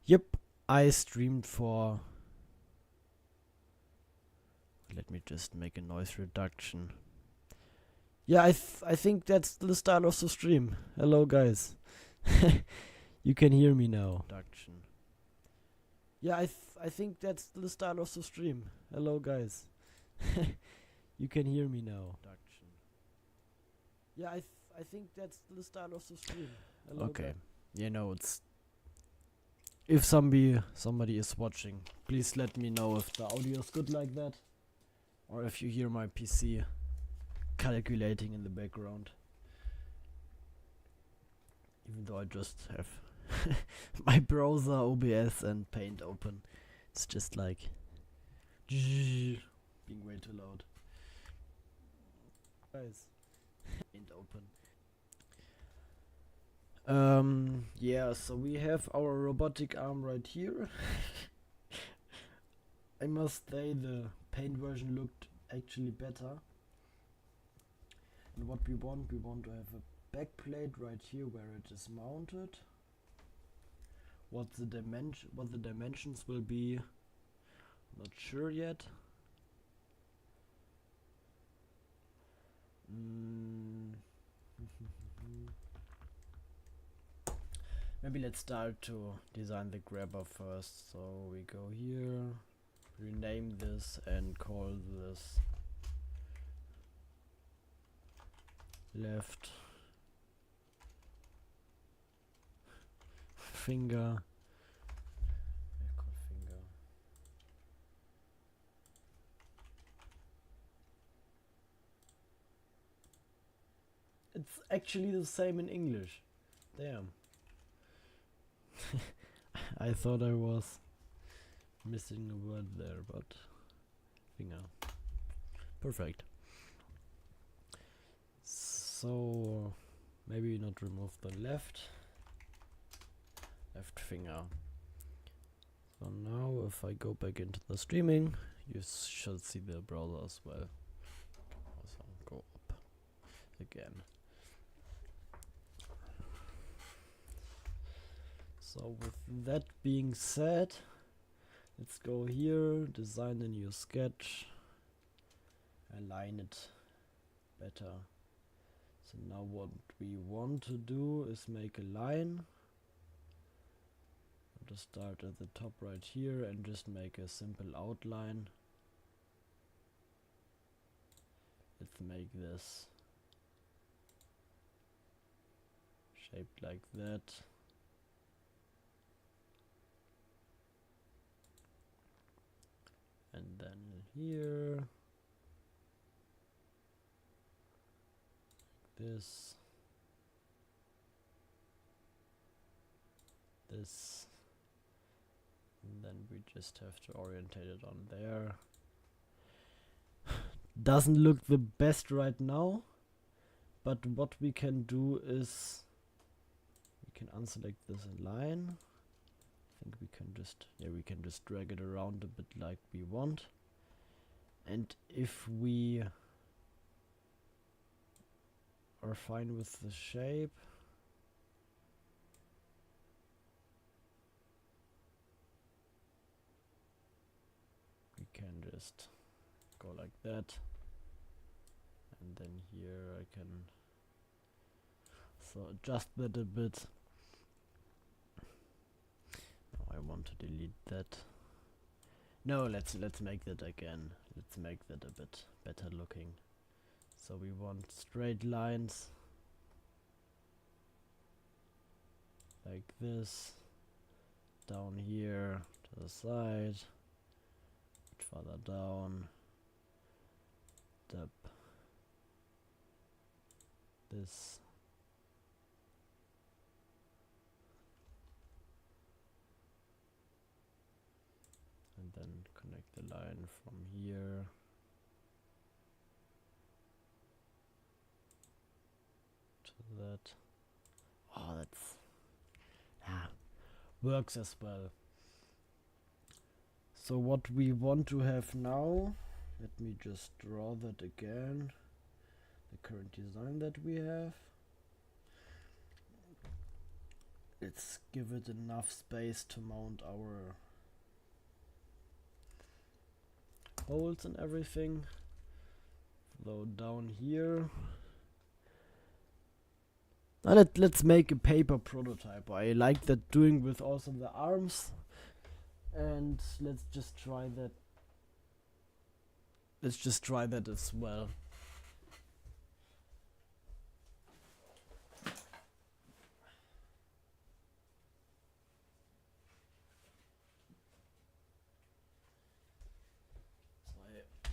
Yep, I streamed for... Let me just make a noise reduction. Yeah, I think that's the start of the stream. Hello, guys. You can hear me now. Reduction. Yeah, I think that's the start of the stream. Hello, guys. You can hear me now. Reduction. Yeah, I think that's the start of the stream. Hello, okay. Guys. You know, it's... If somebody is watching, please let me know if the audio is good like that. Or if you hear my PC calculating in the background. Even though I just have my browser, OBS and Paint open. It's just like being way too loud. Guys, Paint open. Yeah, so we have our robotic arm right here. I must say the Paint version looked actually better. And what we want to have a back plate right here where it is mounted. What the dimensions will be, not sure yet. Maybe let's start to design the grabber first. So we go here, rename this and call this left finger. It's actually the same in English. Damn. I thought I was missing a word there, but finger. Perfect. So maybe not remove the left finger. So now if I go back into the streaming, you should see the browser as well. Also go up again. So with that being said, let's go here, design a new sketch, align it better. So now what we want to do is make a line. I'll just start at the top right here and just make a simple outline. Let's make this shaped like that. And then here, like this, and then we just have to orientate it on there. Doesn't look the best right now, but what we can do is we can unselect this line. I think we can just drag it around a bit like we want. And if we are fine with the shape, we can just go like that. And then here I can adjust that a bit. I want to delete that. No, let's make that again. Let's make that a bit better looking. So we want straight lines like this, down here to the side, further down, up this. And then connect the line from here to that. Oh, that's works as well. So what we want to have now, let me just draw that again, the current design that we have. Let's give it enough space to mount our holes and everything. Though down here, let's make a paper prototype. I like that doing with also the arms, and let's just try that. Let's just try that as well.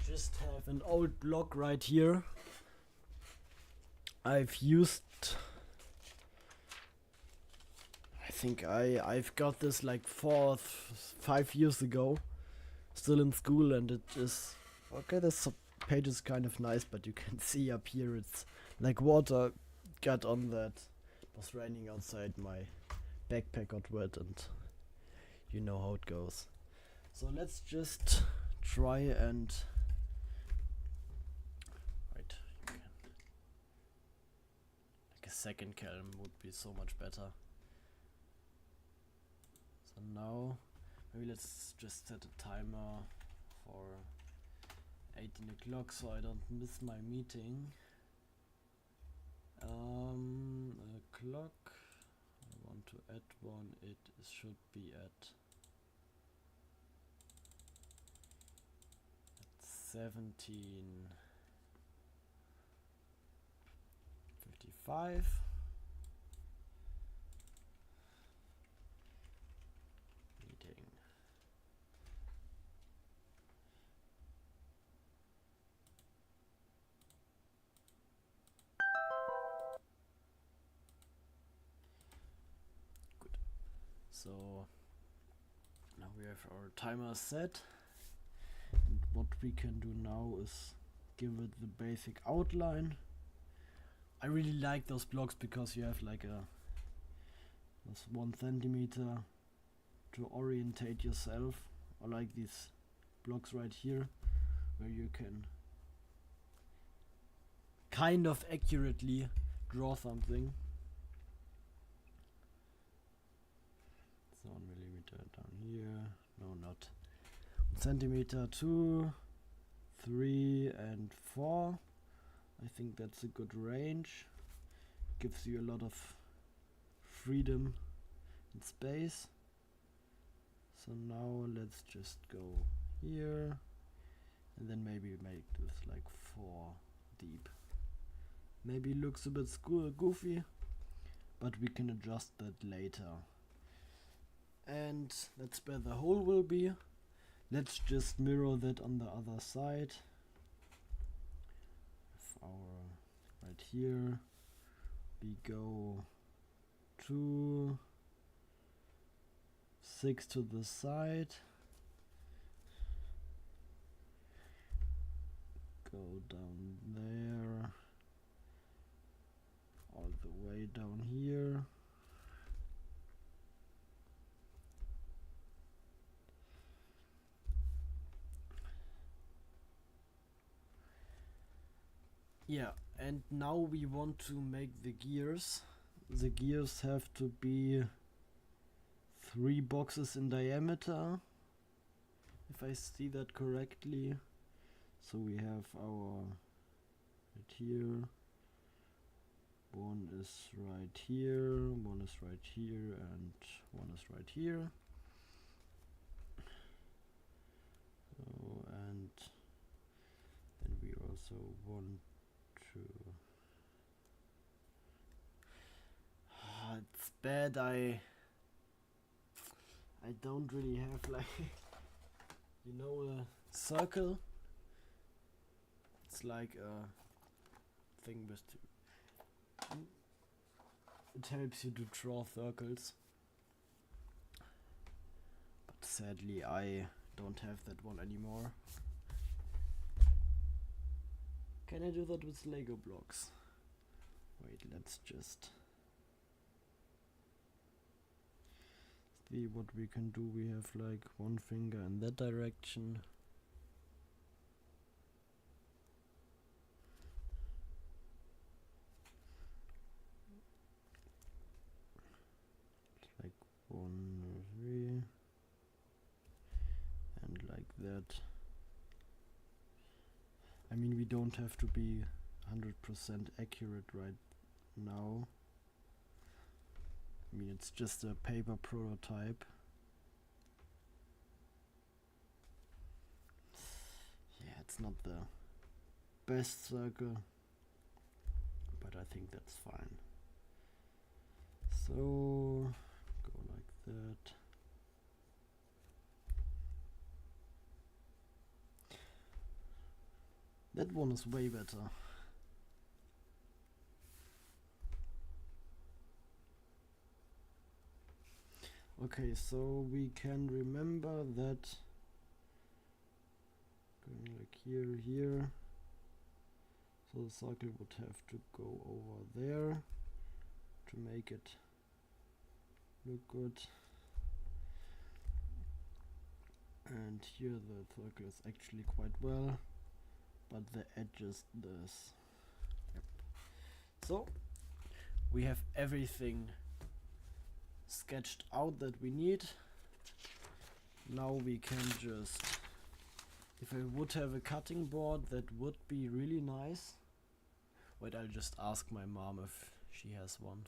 Just have an old block right here. I've used, I think I've got this like 5 years ago, still in school, and it is okay. This page is kind of nice, but you can see up here it's like water got on that. It was raining outside, my backpack got wet, and you know how it goes. So let's just try and a second calm would be so much better. So now maybe let's just set a timer for 18 o'clock so I don't miss my meeting. A clock, I want to add one. It should be at 17:55. Meeting. Good. So now we have our timer set, and what we can do now is give it the basic outline. I really like those blocks because you have like this 1 centimeter to orientate yourself, or like these blocks right here where you can kind of accurately draw something. So 1 millimeter down here, no, not 1 centimeter, 2, 3 and 4. I think that's a good range. Gives you a lot of freedom and space. So now let's just go here and then maybe make this like 4 deep. Maybe looks a bit goofy, but we can adjust that later. And that's where the hole will be. Let's just mirror that on the other side. Right here we go 2, 6 to the side, go down there, all the way down here. Yeah, and now we want to make the gears. The gears have to be 3 boxes in diameter, if I see that correctly. So we have our right here, one is right here, one is right here, and one is right here. So, and then we also want to it's bad I don't really have like you know a circle. It's like a thing with it helps you to draw circles, but sadly I don't have that one anymore. Can I do that with Lego blocks? Wait, let's just see what we can do. We have like 1 finger in that direction. that, I mean, we don't have to be 100% accurate right now. I mean, it's just a paper prototype. Yeah, it's not the best circle, but I think that's fine. So, go like that. That one is way better. Okay, so we can remember that going like here, so the circle would have to go over there to make it look good. And here the circle is actually quite well, but the edge is this. Yep. So we have everything sketched out that we need. Now we can just, if I would have a cutting board, that would be really nice. Wait, I'll just ask my mom if she has one.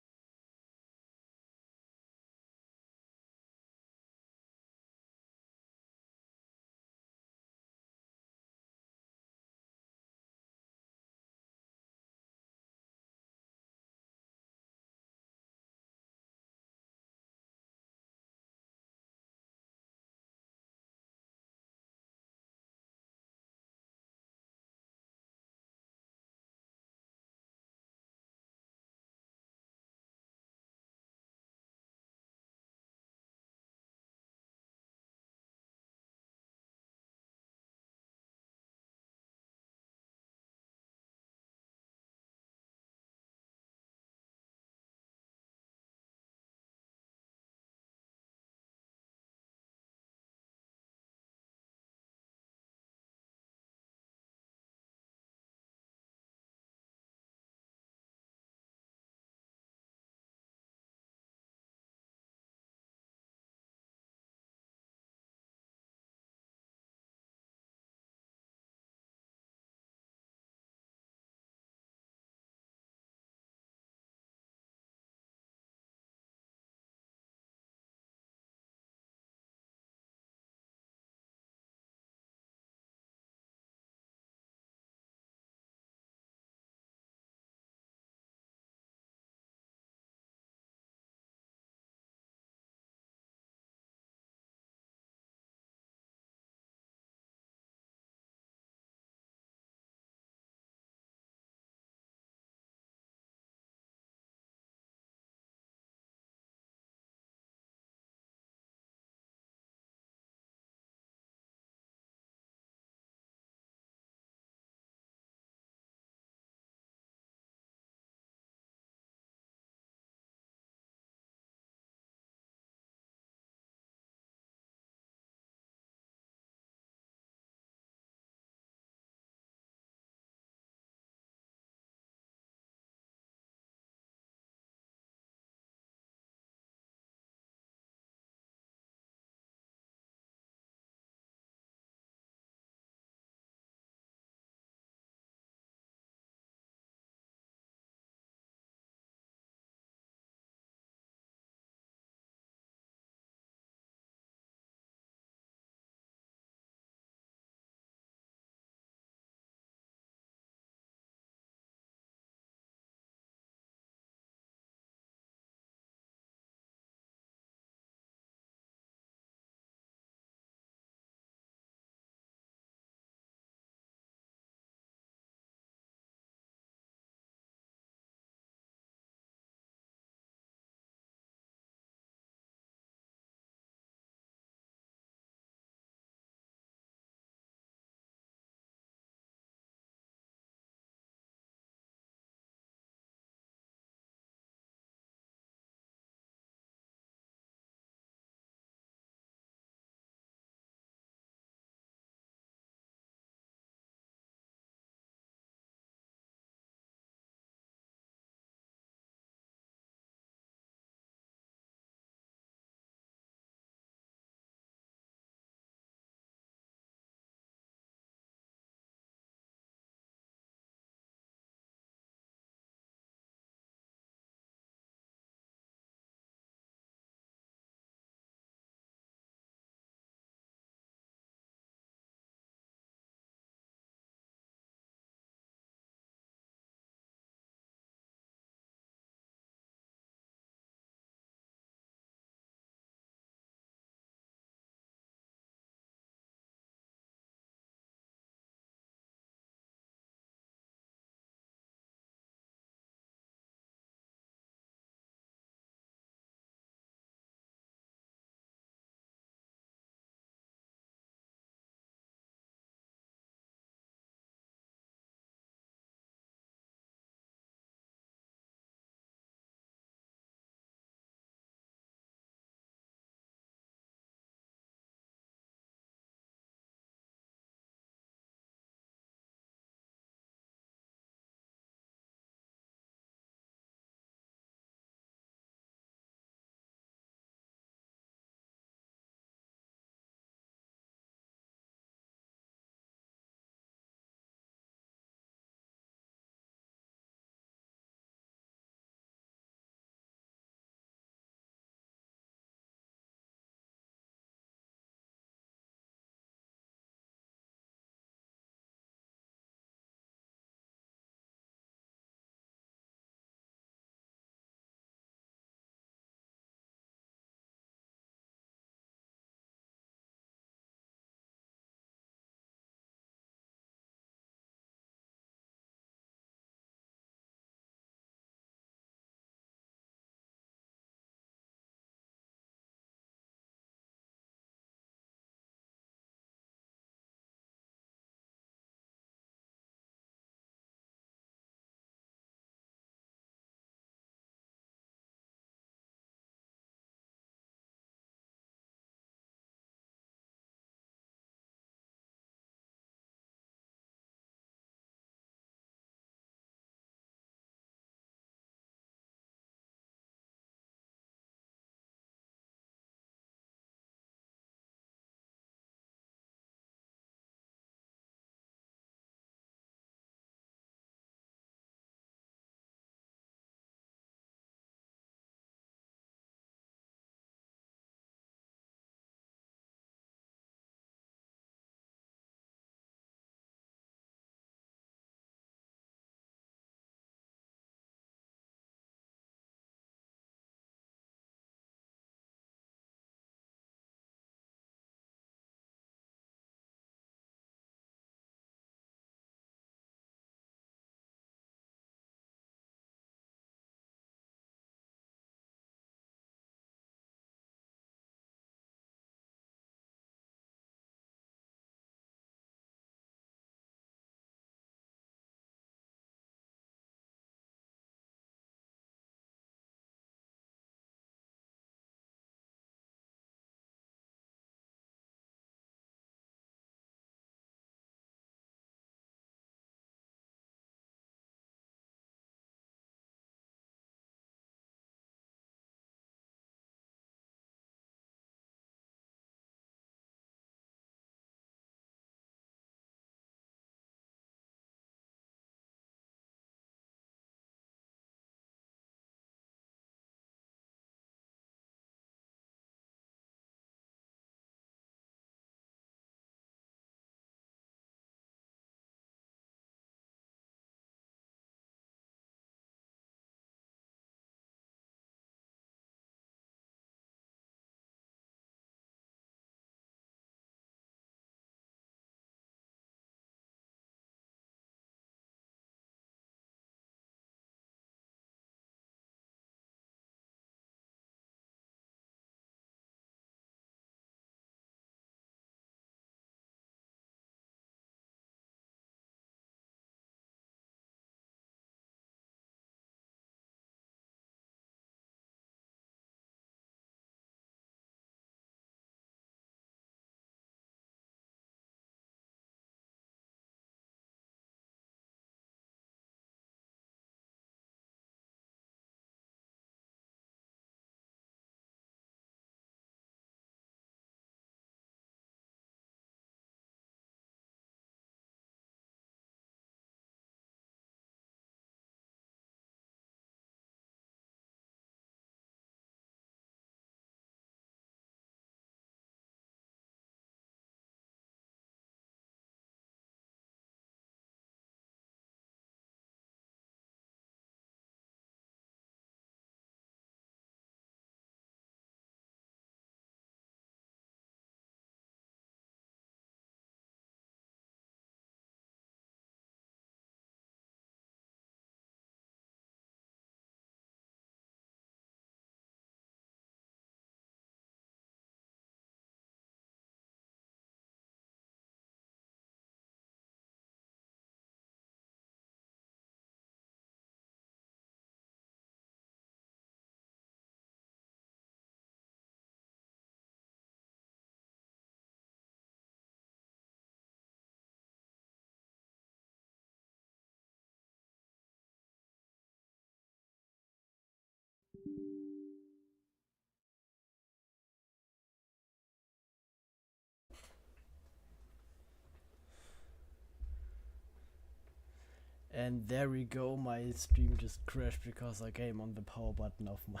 And there we go, my stream just crashed because I came on the power button of my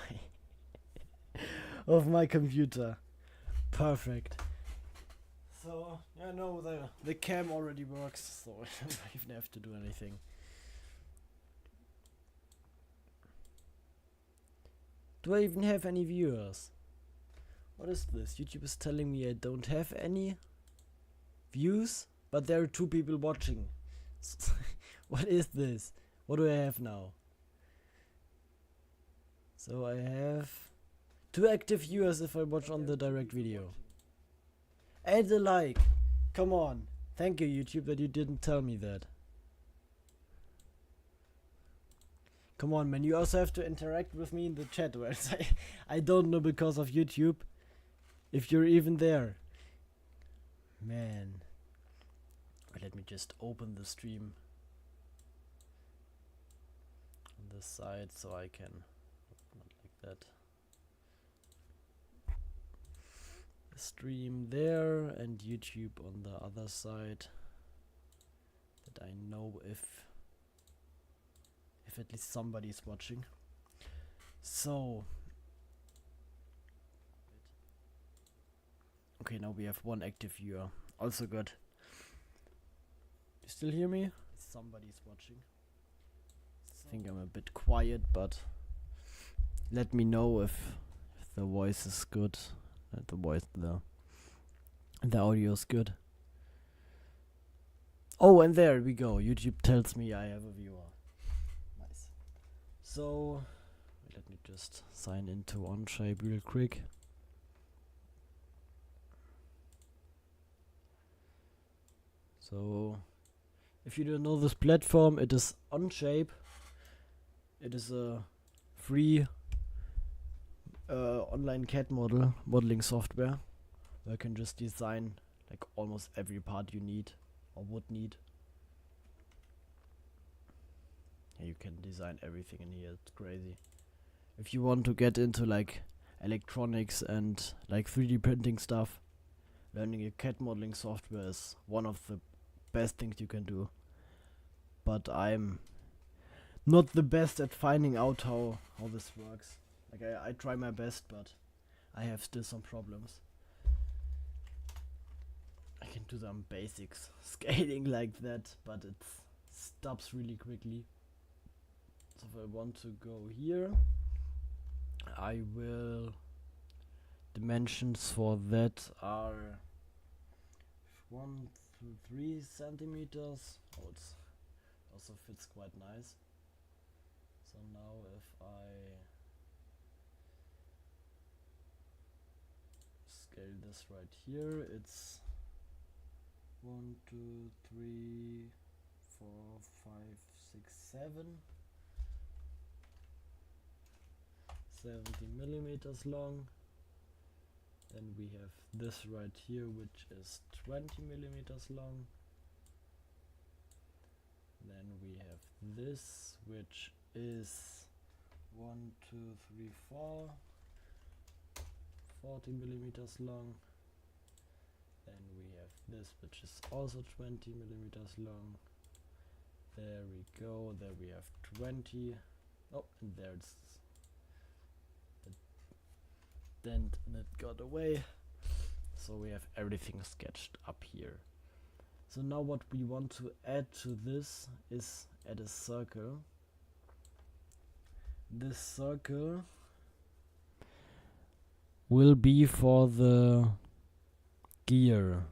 of my computer. Perfect. So yeah, no, the cam already works, so I don't even have to do anything. Do I even have any viewers? What is this? YouTube is telling me I don't have any views, but there are 2 people watching. What is this? What do I have now? So I have 2 active viewers if I watch on the direct video. Add a like. Come on. Thank you, YouTube, that you didn't tell me that. Come on, man. You also have to interact with me in the chat, or else I don't know because of YouTube if you're even there. Man. Let me just open the stream on this side so I can, not like that. Stream there and YouTube on the other side, that I know if at least somebody's watching. So okay, now we have 1 active viewer. Also good. You still hear me? Somebody's watching. I think I'm a bit quiet, but let me know if the voice is good. The audio is good. Oh, and there we go. YouTube tells me I have a viewer. Nice. So let me just sign into OnShape real quick. So if you don't know this platform, it is OnShape. It is a free online CAD modeling software where you can just design like almost every part you need or would need. Yeah, you can design everything in here. It's crazy. If you want to get into like electronics and like 3D printing stuff, learning a CAD modeling software is one of the best things you can do. But I'm not the best at finding out how this works. Like I try my best, but I have still some problems. I can do some basics scaling like that, but it stops really quickly. So if I want to go here, I will. Dimensions for that are 1 to 3 centimeters. Oh, it also fits quite nice. So now if I scale this right here, it's 1, 2, 3, 4, 5, 6, 7. 70 millimeters long. Then we have this right here, which is 20 millimeters long. Then we have this, which is 1, 2, 3, 4, 40 millimeters long. Then we have this, which is also 20 millimeters long. There we go. There we have 20. Oh, and there it's a dent and it got away. So we have everything sketched up here. So now what we want to add to this is add a circle. This circle will be for the gear.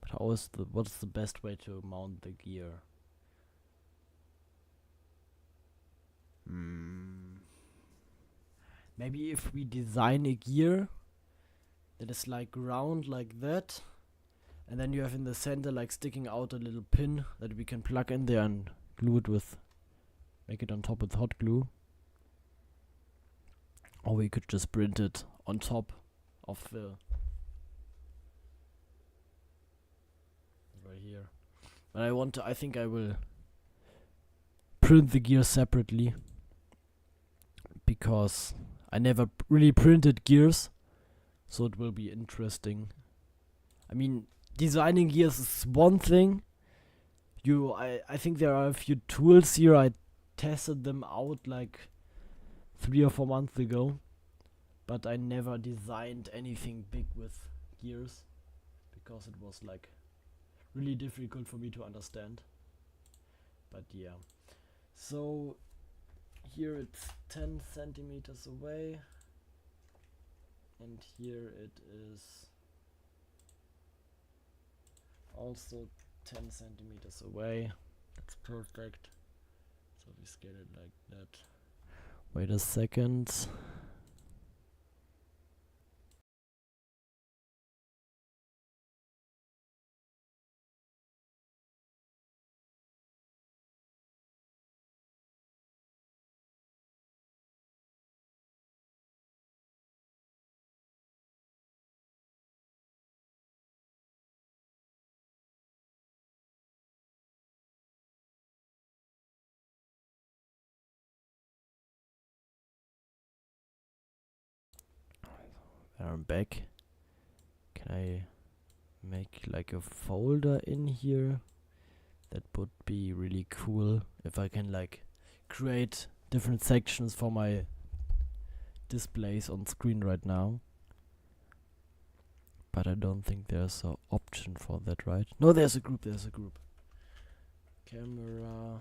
But what's the best way to mount the gear? Maybe if we design a gear that is like round like that, and then you have in the center like sticking out a little pin that we can plug in there and glue it with, make it on top with hot glue. Or we could just print it on top of the right here. But I think I will print the gear separately, because I never really printed gears, so it will be interesting. I mean, designing gears is one thing, I think there are a few tools here. I tested them out like 3 or 4 months ago, but I never designed anything big with gears because it was like really difficult for me to understand. But yeah, so here it's 10 centimeters away, and here it is also 10 centimeters away. That's perfect. So we scale it like that. Wait a second. I'm back. Can I make like a folder in here? That would be really cool if I can like create different sections for my displays on screen right now. But I don't think there's an option for that, right? No, there's a group. Camera.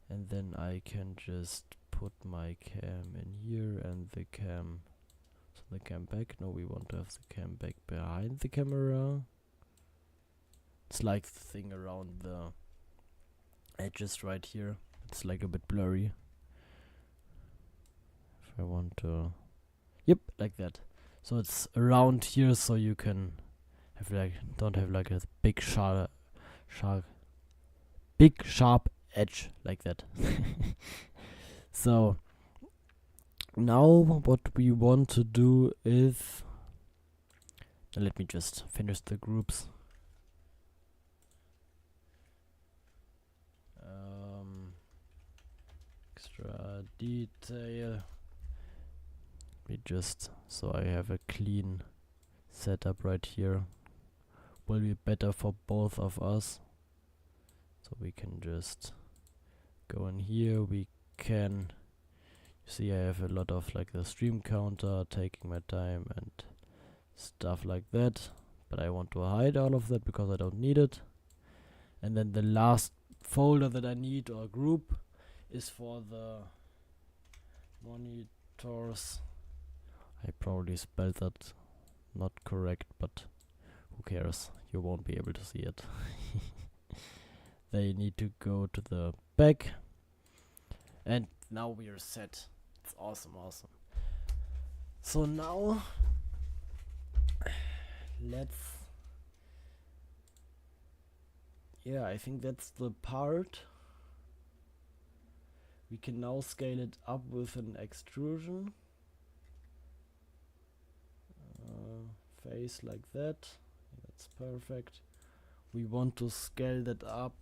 And then I can just put my cam in here and the cam. So the cam back. No, we want to have the cam back behind the camera. It's like the thing around the edges right here. It's like a bit blurry. If I want to... Yep, like that. So it's around here, so you can have like... Don't have like a big sharp edge like that. So now what we want to do is... Let me just finish the groups. Extra detail. We just, so I have a clean setup right here. Will be better for both of us. So we can just go in here. We can see I have a lot of like the stream counter, taking my time and stuff like that. But I want to hide all of that because I don't need it. And then the last folder that I need, or group, is for the monitors. I probably spelled that not correct, but who cares? You won't be able to see it. They need to go to the back. And now we are set. It's awesome. So now let's... Yeah, I think that's the part. We can now scale it up with an extrusion. Face like that. That's perfect. We want to scale that up.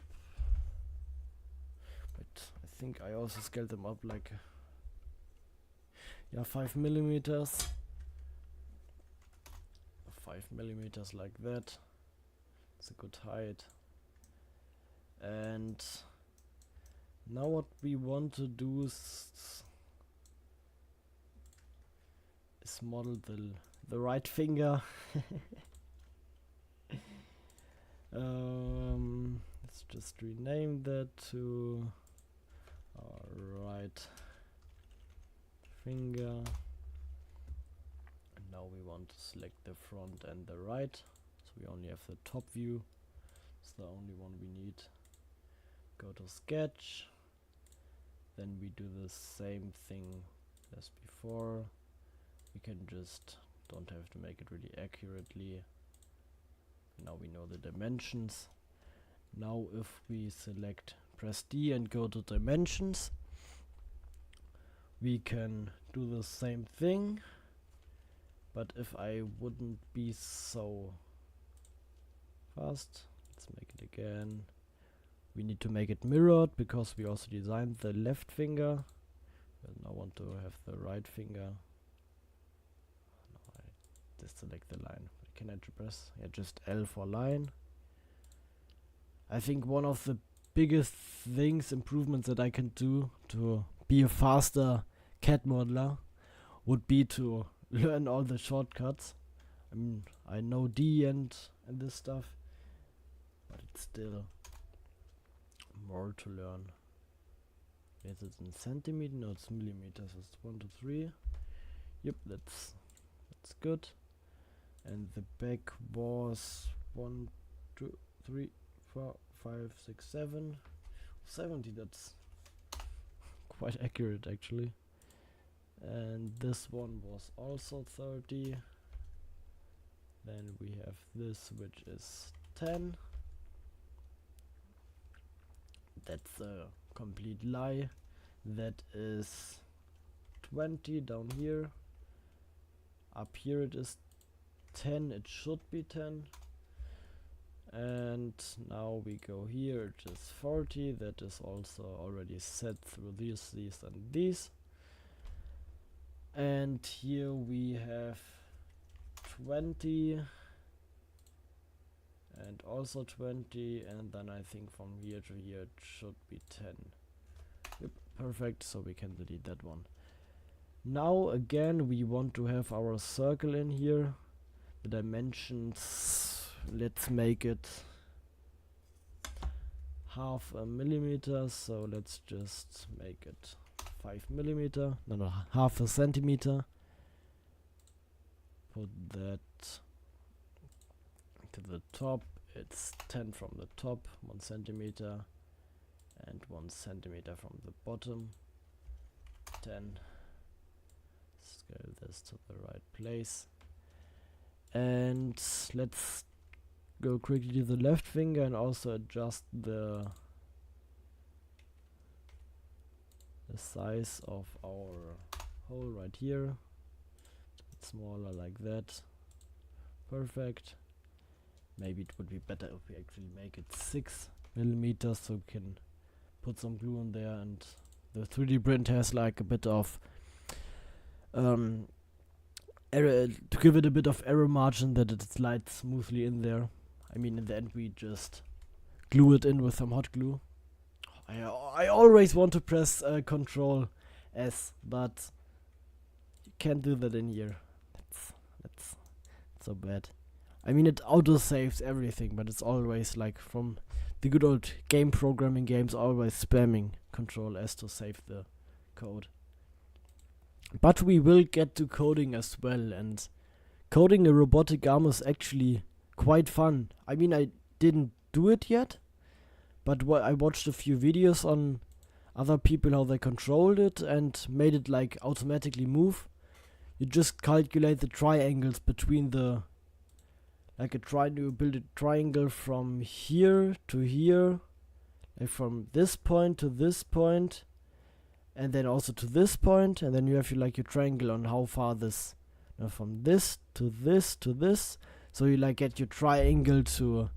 But I think I also scaled them up like 5 millimeters. 5 millimeters like that. It's a good height. And now what we want to do is model the right finger. Let's just rename that to right finger. And now we want to select the front and the right. So we only have the top view. It's the only one we need. Go to sketch. Then we do the same thing as before. We can just don't have to make it really accurately. Now we know the dimensions. Now if we press D and go to dimensions, we can do the same thing. But if I wouldn't be so fast, let's make it again. We need to make it mirrored because we also designed the left finger. And I want to have the right finger. No, I deselect the line. Can I press? Yeah, just L for line. I think one of the biggest improvements that I can do to be a faster CAD modeler would be to learn all the shortcuts. I mean, I know D and this stuff, but it's still more to learn. Is it in centimeter? No, it's millimeters. It's 1 to 3. Yep, that's good. And the back was 1, 2, 3, 4, 5, 6, 7, 70. That's quite accurate actually. And this one was also 30. Then we have this, which is 10. That's a complete lie. That is 20 down here. Up here it is 10. It should be 10. And now we go here. It is 40. That is also already set through these, and these. And here we have 20 and also 20, and then I think from here to here it should be 10. Yep, perfect, so we can delete that one. Now again we want to have our circle in here. The dimensions, let's make it half a millimeter, so let's just make it 5 millimeter, no, half a centimeter. Put that to the top. It's 10 from the top, 1 centimeter, and 1 centimeter from the bottom. 10. Scale this to the right place. And let's go quickly to the left finger and also adjust the size of our hole right here. Smaller like that. Perfect. Maybe it would be better if we actually make it 6 millimeters so we can put some glue in there, and the 3D print has like a bit of error, to give it a bit of error margin that it slides smoothly in there. I mean, in the end we just glue it in with some hot glue. I always want to press Control S, but you can't do that in here. That's so bad. I mean, it auto saves everything, but it's always like from the good old game programming games, always spamming Control S to save the code. But we will get to coding as well, and coding a robotic arm is actually quite fun. I mean, I didn't do it yet, but I watched a few videos on other people how they controlled it and made it like automatically move. You just calculate the triangles between the, like you build a triangle from here to here, like from this point to this point, and then also to this point, and then you have your triangle on how far this, from this to this to this. So you like get your triangle to,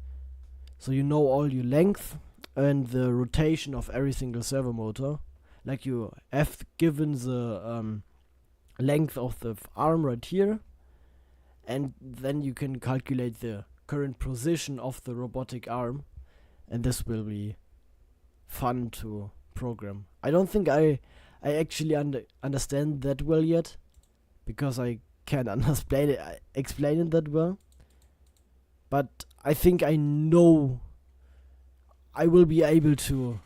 so you know all your length and the rotation of every single servo motor. Like you have given the length of the arm right here, and then you can calculate the current position of the robotic arm, and this will be fun to program. I don't think I actually understand that well yet, because I can't explain it that well, but I think I know I will be able to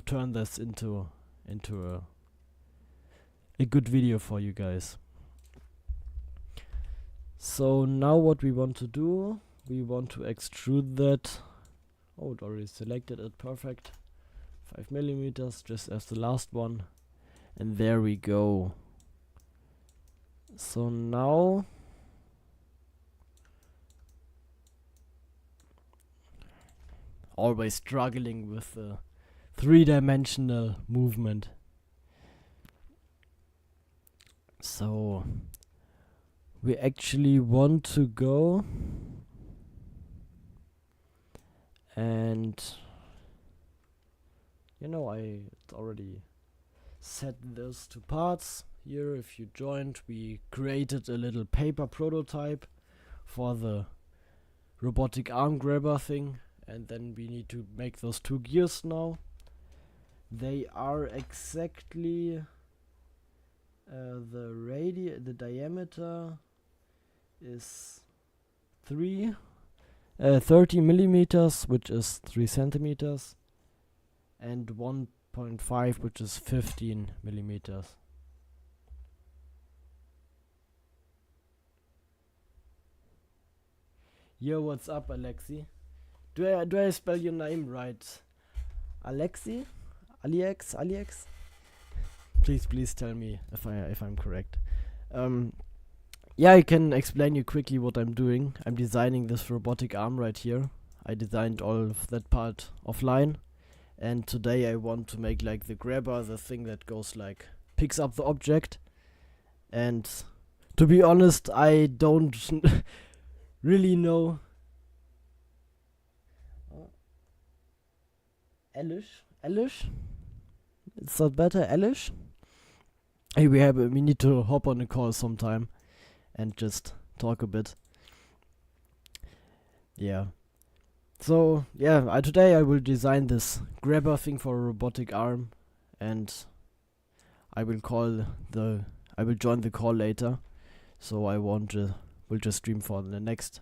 turn this into a good video for you guys. So now what we want to do, we want to extrude that. Oh, it already selected it, perfect. 5 millimeters, just as the last one. And there we go. So now always struggling with the 3-dimensional movement. So we actually want to go and I already set this to parts. Here, if you joined, we created a little paper prototype for the robotic arm grabber thing, and then we need to make those two gears now. They are exactly the diameter is 30 millimeters, which is 3 centimeters, and 1.5, which is 15 millimeters. Yo, what's up, Alexi? Do I spell your name right? Alexi? Aliex? Please tell me if I'm correct. Yeah, I can explain you quickly what I'm doing. I'm designing this robotic arm right here. I designed all of that part offline, and today I want to make like the grabber, the thing that goes like picks up the object. And to be honest, I don't really know. Elish? It's not better, Elish? Hey, we need to hop on a call sometime and just talk a bit. Yeah. So yeah, today I will design this grabber thing for a robotic arm, and I will join the call later. So I will just stream for the next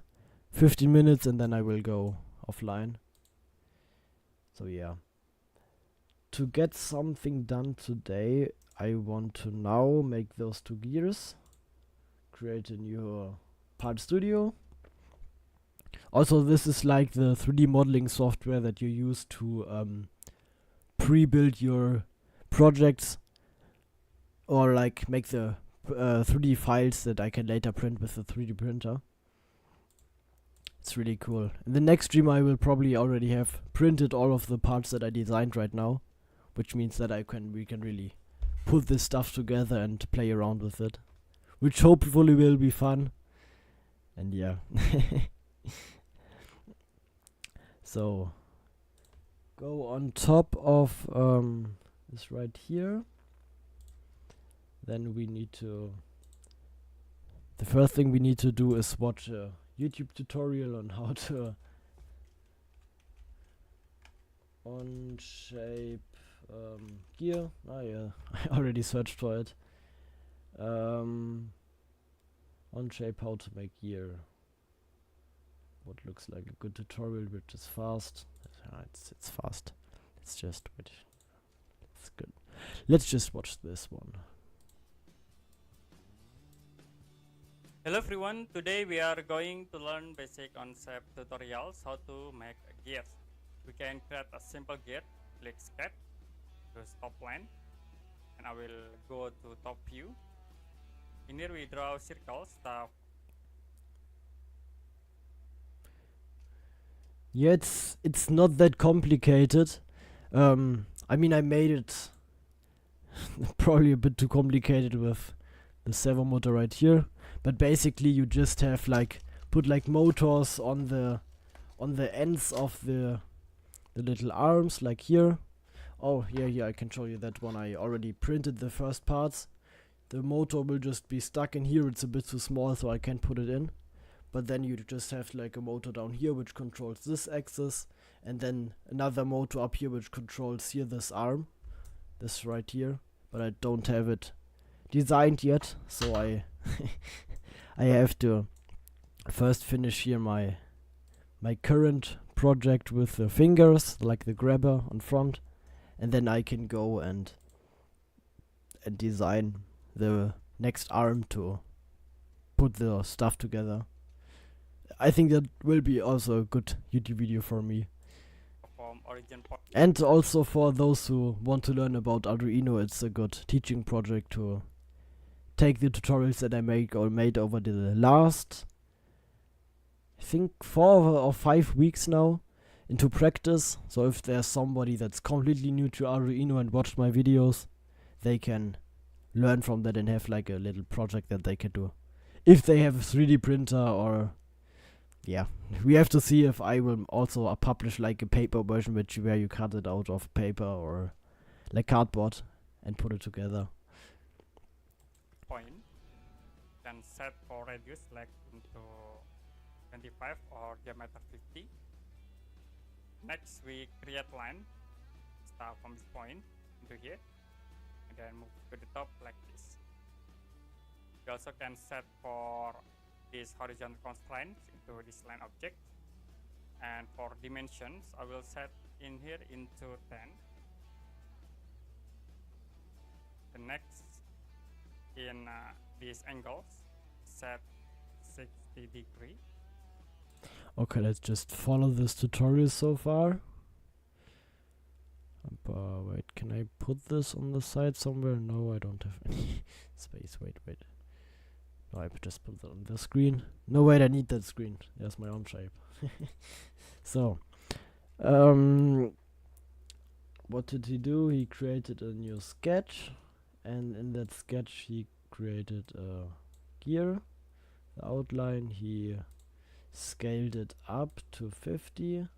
15 minutes and then I will go offline. So yeah. To get something done today, I want to now make those two gears, create a new part studio. Also, this is like the 3D modeling software that you use to pre-build your projects, or like make the 3D files that I can later print with the 3D printer. It's really cool. In the next stream I will probably already have printed all of the parts that I designed right now, which means that we can really put this stuff together and play around with it, which hopefully will be fun. And yeah. So go on top of this right here. Then the first thing we need to do is watch a YouTube tutorial on how to on-shape gear. Oh yeah, I already searched for it. On-shape how to make gear. What looks like a good tutorial, which is fast. It's fast. It's just wait. It's good. Let's just watch this one. Hello everyone, today we are going to learn basic on-shape tutorials how to make gears. We can create a simple gear, click sketch, choose top line, and I will go to top view. In here we draw circles, Yeah, it's not that complicated. I mean, I made it probably a bit too complicated with the servo motor right here. But basically, you just have put motors on the ends of the little arms, like here. Oh, yeah, I can show you that one. I already printed the first parts. The motor will just be stuck in here. It's a bit too small, so I can't put it in. But then you just have a motor down here which controls this axis, and then another motor up here which controls here this arm, this right here. But I don't have it designed yet, so I I have to first finish here my current project with the fingers, like the grabber on front, and then I can go and design the next arm to put the stuff together. I think that will be also a good YouTube video for me. And also for those who want to learn about Arduino, it's a good teaching project to take the tutorials that I made over the last, I think 4 or 5 weeks now, into practice. So if there's somebody that's completely new to Arduino and watched my videos, they can learn from that and have a little project that they can do. If they have a 3D printer, or yeah, we have to see if I will also publish a paper version where you cut it out of paper or cardboard and put it together. Point, then set for radius into 25 or diameter 50. Next, we create line. Start from this point into here, and then move to the top like this. You also can set for this horizontal constraints into this line object. And for dimensions, I will set in here into 10. The next, in these angles, set 60 degree. Okay, let's just follow this tutorial so far. Wait, can I put this on the side somewhere? No, I don't have any space. Wait. No, I just put that on the screen. No, wait, I need that screen. There's my arm shape. So, what did he do? He created a new sketch, and in that sketch he created a gear. The outline, he scaled it up to 50.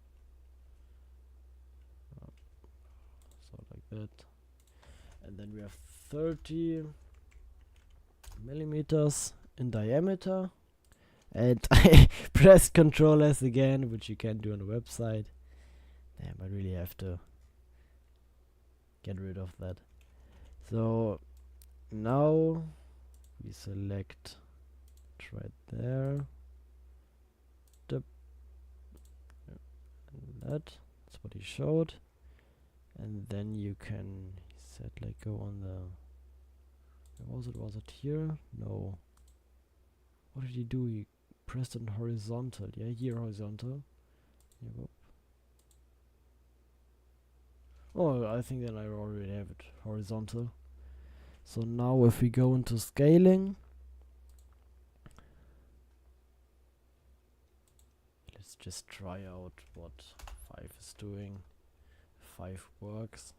So like that. And then we have 30 millimeters in diameter. And I pressed Ctrl S again, which you can do on the website. Damn, I really have to get rid of that. So now we select right there. And that's what he showed. And then you can, he said, like, go on the, where was it? Was it here? No. What did he do? He pressed on horizontal. Yeah, here horizontal. Yep. Oh, I think then I already have it horizontal. So now if we go into scaling, let's just try out what 5 is doing. 5 works.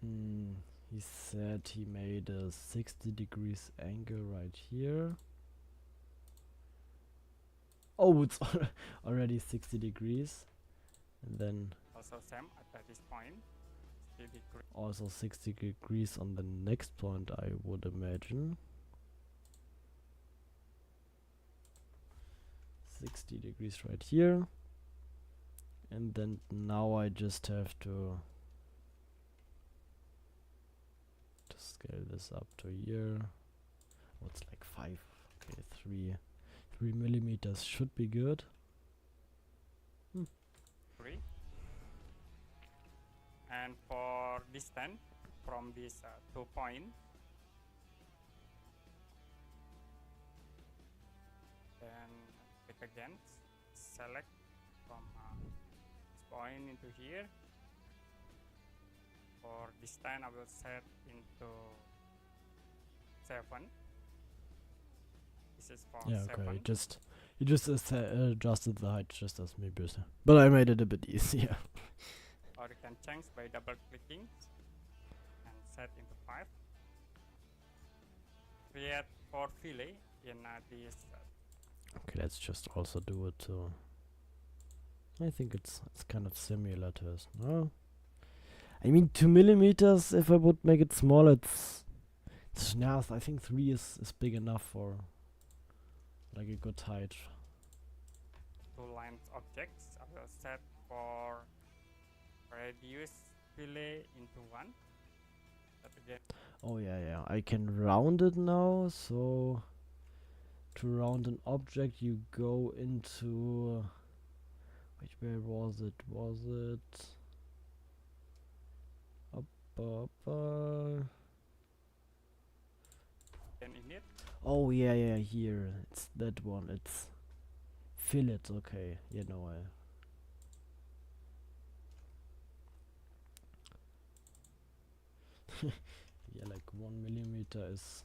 He said he made a 60 degrees angle right here. Oh, it's already 60 degrees. And then Also same at this point, 60 degree. Also 60 degrees on the next point, I would imagine. 60 degrees right here. And then now I just have to scale this up to here. Oh, it's like 5. Okay, 3 millimeters should be good. And for distance from these 2 points, then click again, select from this point into here. For distance, I will set into 7. This is for 7. Okay, you just adjusted the height just as me, but I made it a bit easier. Or you can change by double clicking and set into 5. Create for fillet in this. Okay, let's just also do it to. I think it's kind of similar to this. No, I mean 2 millimeters. If I would make it smaller, it's yeah. I think 3 is big enough for like a good height. 2 lines objects. I will set for reduce fillet into 1. That again. Oh yeah. I can round it now. So to round an object, you go into. Wait, where was it? Was it up? Then in it. Oh yeah. Here, it's that one. It's fillet. Okay, you know I. Yeah, like 1 millimeter is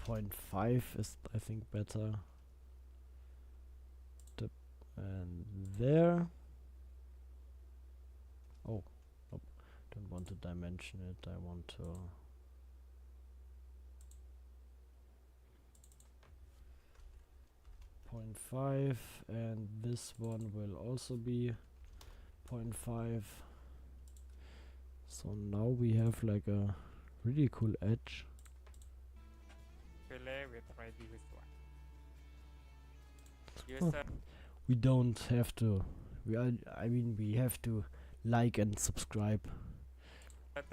0.5 is I think better. And there. Oh, nope. Don't want to dimension it. I want to. .5, and this one will also be 0.5. So now we have like a really cool edge. Fillet with reduce 1. use Oh. We don't have to. I mean, we have to like and subscribe.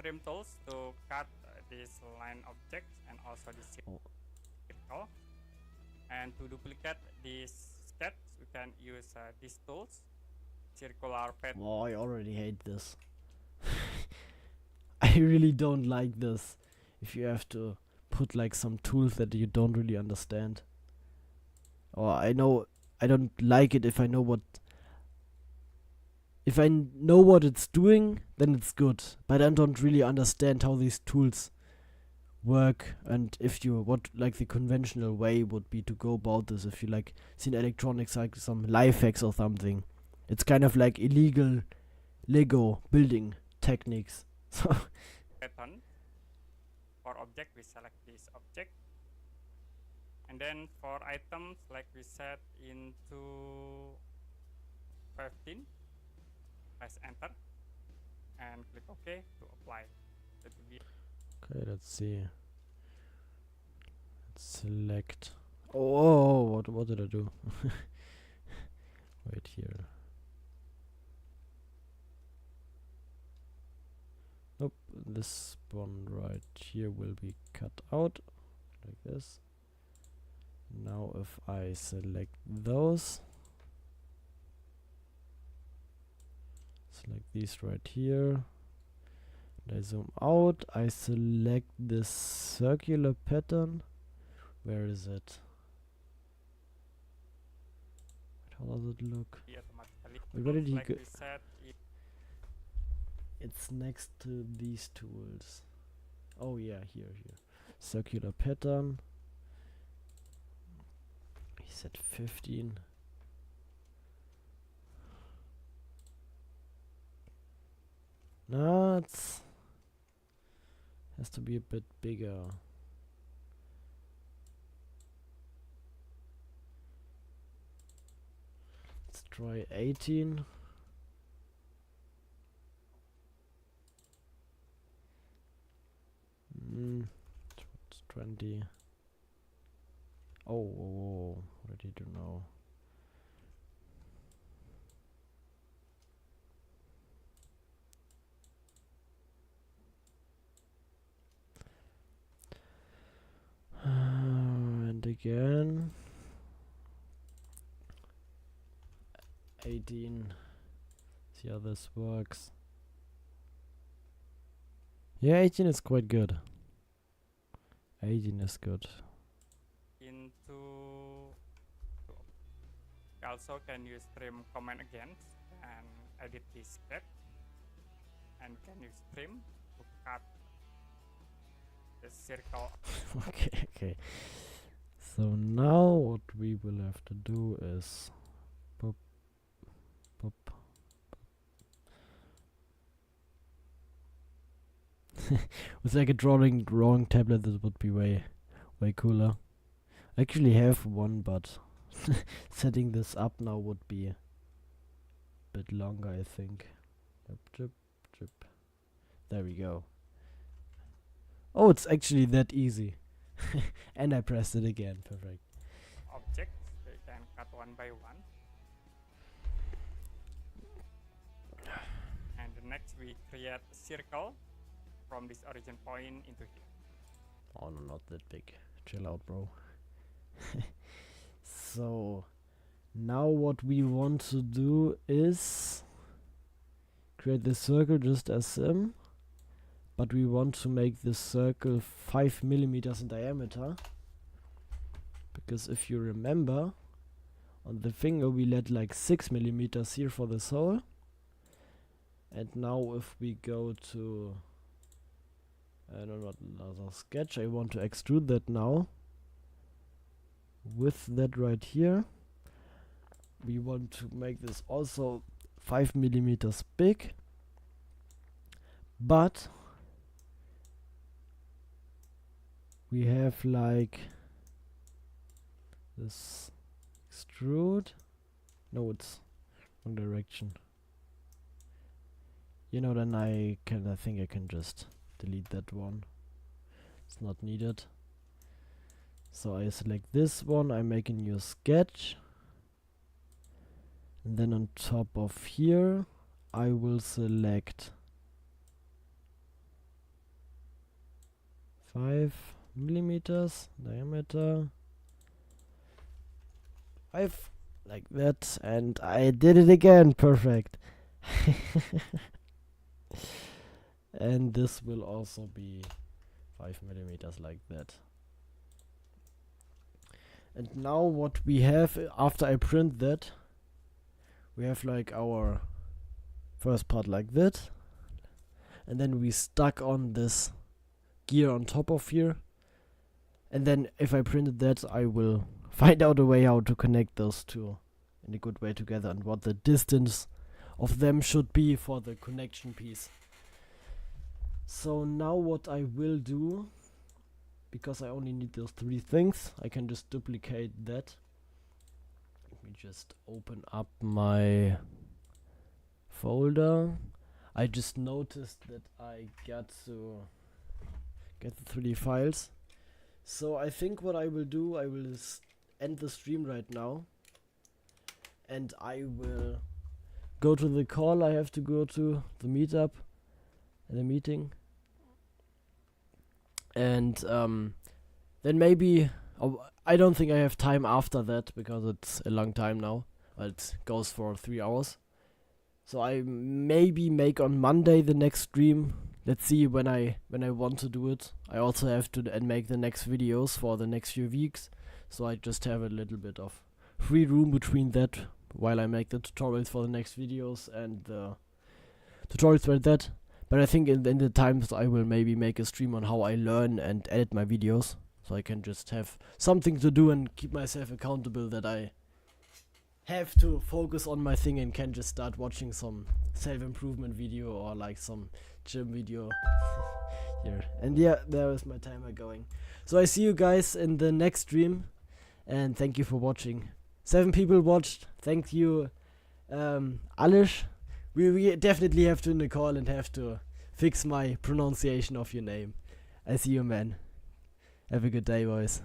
trim tools to cut this line objects and also this Oh. circle. And to duplicate this sketch, we can use these tools, circular pattern. Oh, I already hate this. I really don't like this. If you have to put like some tools that you don't really understand. Or I know I don't like it if I know what. If I know what it's doing, then it's good. But I don't really understand how these tools work, and if you what like the conventional way would be to go about this. If you like seen electronics, like some life hacks or something, it's kind of like illegal Lego building techniques. So Pattern. For object, we select this object. And then for items, like we set into 15, press enter and click OK to apply. That will be okay, let's see. Let's select. Oh, what did I do? Wait here. Nope, this one right here will be cut out like this. Now if I select those, select these right here, and I zoom out, I select this circular pattern. Where is it? How does it look? automatically. Wait, where did he Like go? we set It's next to these tools. Oh yeah, here. Circular pattern. He said 15. No, it's has to be a bit bigger. Let's try 18. It's 20. Oh, ready to know. And again 18. See how this works. Yeah, 18 is quite good. 18 is good. into also can use trim command again and edit this sketch, and can use trim to cut the circle. Okay. So now what we will have to do is pop. With like a drawing tablet, this would be way cooler. I actually have one, but setting this up now would be a bit longer, I think. Drip. There we go. Oh, it's actually that easy. And I pressed it again. Perfect. Objects, we can cut one by one. And the next we create a circle from this origin point into here. Oh no, not that big. Chill out, bro. So now what we want to do is create this circle just as sim, but we want to make this circle 5 millimeters in diameter, because if you remember, on the finger we let like 6 millimeters here for the hole. And now if we go to I don't know, another sketch, I want to extrude that now. With that right here, we want to make this also 5 millimeters big, but we have like this extrude. No, it's wrong direction. You know, then I think I can just delete that one. It's not needed. So I select this one, I make a new sketch, And then on top of here I will select 5 millimeters diameter, 5 like that, and I did it again, perfect. And this will also be 5 millimeters like that. And now what we have after I print that, we have like our first part like that, and then we stuck on this gear on top of here, and then if I printed that I will find out a way how to connect those two in a good way together and what the distance of them should be for the connection piece. So now what I will do, because I only need those 3 things, I can just duplicate that. Let me just open up my folder. I just noticed that I got to get the 3D files. So I think what I will do, I will end the stream right now, and I will go to the call I have to go to, the meetup, the meeting, and then maybe I don't think I have time after that because it's a long time now. It goes for 3 hours, so I maybe make on Monday the next stream. Let's see when I want to do it. I also have to make the next videos for the next few weeks, so I just have a little bit of free room between that while I make the tutorials for the next videos and the tutorials for that. But I think in the times I will maybe make a stream on how I learn and edit my videos, so I can just have something to do and keep myself accountable that I have to focus on my thing and can just start watching some self-improvement video or like some gym video here. And yeah, there is my timer going. So I see you guys in the next stream, and thank you for watching. 7 people watched. Thank you, Alish. We definitely have to in the call and have to fix my pronunciation of your name. I see you, man. Have a good day, boys.